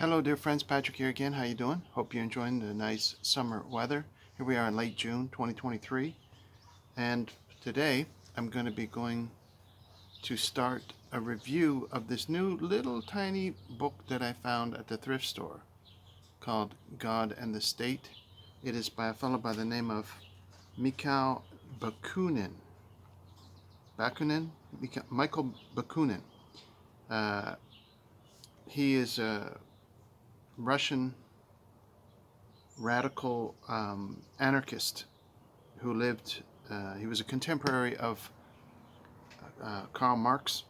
Hello dear friends, Patrick here again. How you doing? Hope you're enjoying the nice summer weather. Here we are in late June 2023, and today I'm going to be going to start a review of this new little tiny book that I found at the thrift store called God and the State. It is by a fellow by the name of Mikhail Bakunin. Michael Bakunin. He is a Russian radical anarchist who lived, he was a contemporary of Karl Marx.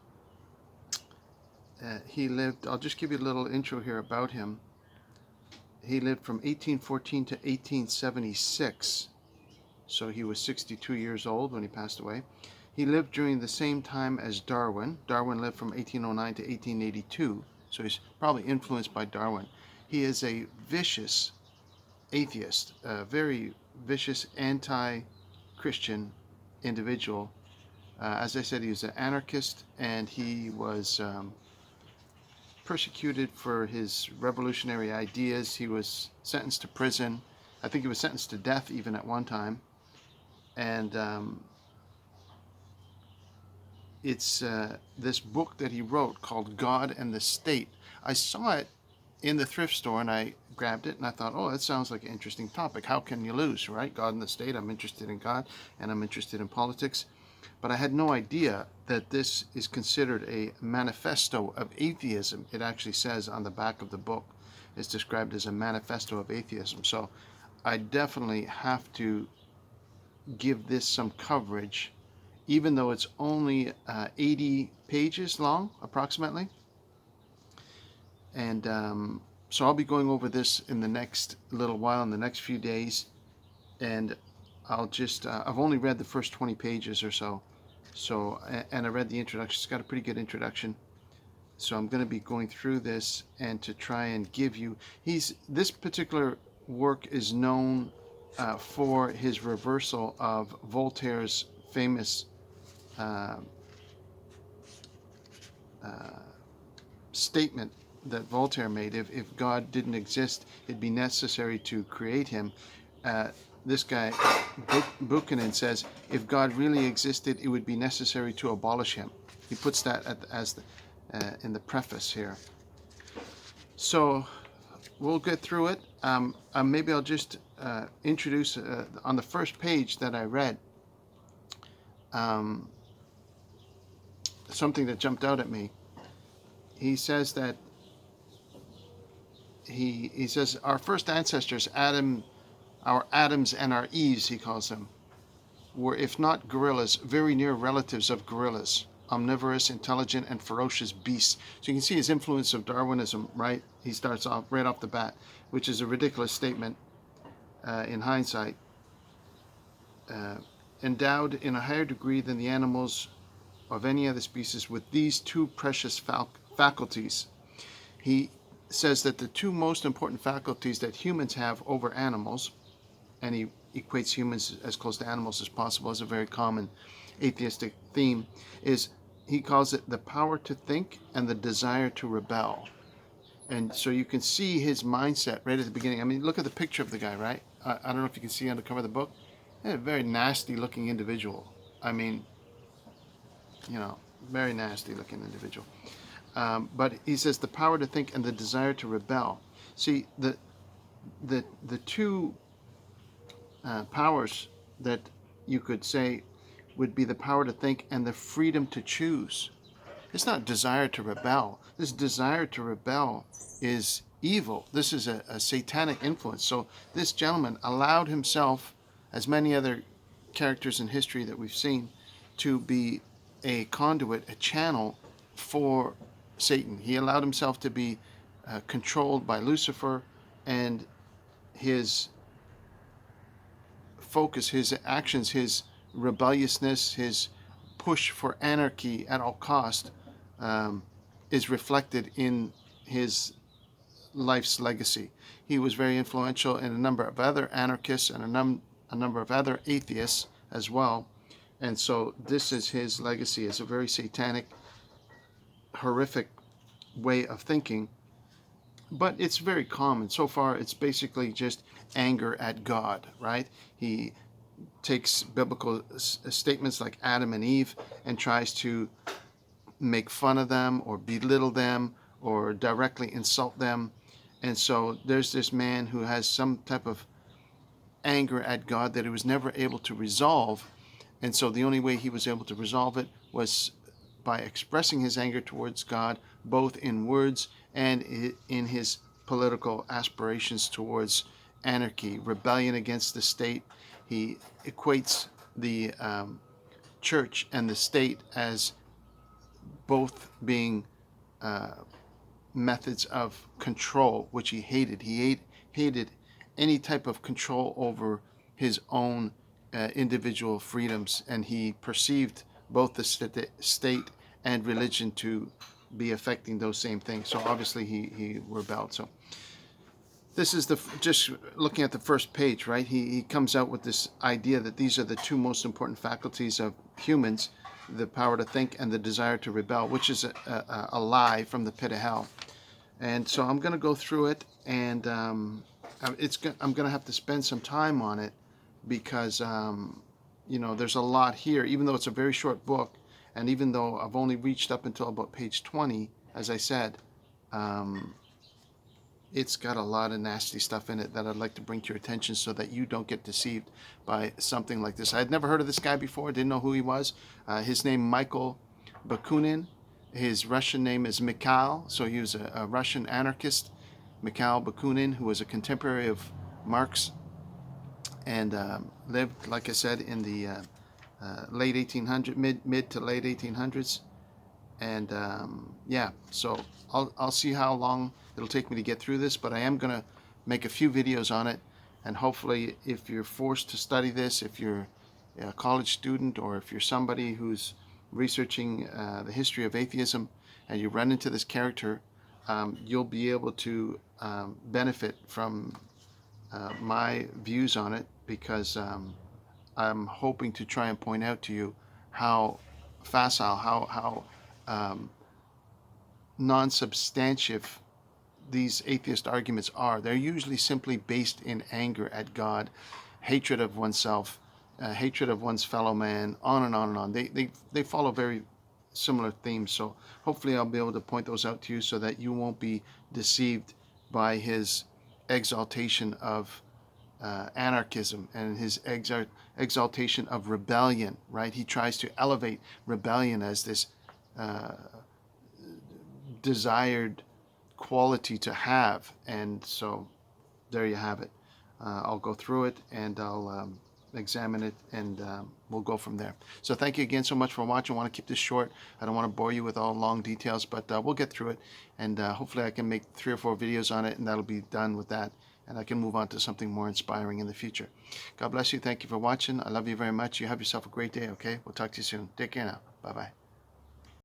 He lived, I'll just give you a little intro here about him. He lived from 1814 to 1876, so he was 62 years old when he passed away. He lived during the same time as Darwin. Darwin lived from 1809 to 1882, so he's probably influenced by Darwin. He is a vicious atheist, a very vicious anti-Christian individual. As I said, he was an anarchist, and he was persecuted for his revolutionary ideas. He was sentenced to prison. I think he was sentenced to death even at one time. And it's this book that he wrote called God and the State. I saw it in the thrift store and I grabbed it and I thought, oh, that sounds like an interesting topic. How can you lose, right? God and the State. I'm interested in God and I'm interested in politics. But I had no idea that this is considered a manifesto of atheism. It actually says on the back of the book, it's described as a manifesto of atheism. So I definitely have to give this some coverage, even though it's only 80 pages long, approximately. And so I'll be going over this in the next little while, in the next few days. And I'll just, I've only read the first 20 pages or so. And I read the introduction. It's got a pretty good introduction. So I'm going to be going through this and to try and give you, this particular work is known for his reversal of Voltaire's famous statement that Voltaire made. If God didn't exist, it'd be necessary to create him. This guy, Bakunin, says, if God really existed, it would be necessary to abolish him. He puts that in the preface here. So we'll get through it. Maybe I'll just introduce, on the first page that I read, something that jumped out at me. He says that he says our first ancestors, our Adams and our Eves, he calls them, were, if not gorillas, very near relatives of gorillas, omnivorous, intelligent, and ferocious beasts. So you can see his influence of Darwinism, right? He starts off right off the bat, which is a ridiculous statement in hindsight. Endowed in a higher degree than the animals of any other species with these two precious faculties. He says that the two most important faculties that humans have over animals, and he equates humans as close to animals as possible as a very common atheistic theme, is, he calls it the power to think and the desire to rebel. And so you can see his mindset right at the beginning. I mean, look at the picture of the guy, right? I don't know if you can see on the cover of the book. A very nasty looking individual. I mean, very nasty looking individual. But he says the power to think and the desire to rebel. See, the two powers that you could say would be the power to think and the freedom to choose. It's not desire to rebel. This desire to rebel is evil. This is a satanic influence. So this gentleman allowed himself, as many other characters in history that we've seen, to be a conduit, a channel for Satan. He allowed himself to be controlled by Lucifer, and his focus, his actions, his rebelliousness, his push for anarchy at all cost is reflected in his life's legacy. He was very influential in a number of other anarchists and a number of other atheists as well. And so this is his legacy, as a very satanic, horrific way of thinking. but it's very common. So far, it's basically just anger at God, right? He takes biblical statements like Adam and Eve and tries to make fun of them or belittle them or directly insult them. And so there's this man who has some type of anger at God that he was never able to resolve. And so the only way he was able to resolve it was by expressing his anger towards God, both in words and in his political aspirations towards anarchy, rebellion against the state. He equates the church and the state as both being methods of control, which he hated. He hated any type of control over his own individual freedoms, and he perceived both the state and religion to be affecting those same things. So obviously he rebelled. So this is just looking at the first page, right? He comes out with this idea that these are the two most important faculties of humans: the power to think and the desire to rebel, which is a lie from the pit of hell. And so I'm going to go through it, and I'm going to have to spend some time on it because there's a lot here. Even though it's a very short book, and even though I've only reached up until about page 20, as I said, it's got a lot of nasty stuff in it that I'd like to bring to your attention so that you don't get deceived by something like this. I had never heard of this guy before, didn't know who he was. His name, Mikhail Bakunin. His Russian name is Mikhail, so he was a Russian anarchist, Mikhail Bakunin, who was a contemporary of Marx and lived, like I said, in the late 1800s, mid to late 1800s. And yeah, so I'll see how long it'll take me to get through this, but I am going to make a few videos on it, and hopefully if you're forced to study this, if you're a college student or if you're somebody who's researching the history of atheism and you run into this character, you'll be able to benefit from my views on it, because I'm hoping to try and point out to you how facile, how non-substantive these atheist arguments are. They're usually simply based in anger at God, hatred of oneself, hatred of one's fellow man, on and on and on. They follow very similar themes. So hopefully I'll be able to point those out to you so that you won't be deceived by his exaltation of anarchism and his exaltation of rebellion, right? He tries to elevate rebellion as this desired quality to have. And so there you have it. I'll go through it and I'll examine it, and we'll go from there. So thank you again so much for watching. I want to keep this short. I don't want to bore you with all long details, but we'll get through it, and hopefully I can make 3 or 4 videos on it, and that'll be done with that, and I can move on to something more inspiring in the future. God bless you. Thank you for watching. I love you very much. You have yourself a great day, okay? We'll talk to you soon. Take care now. Bye-bye.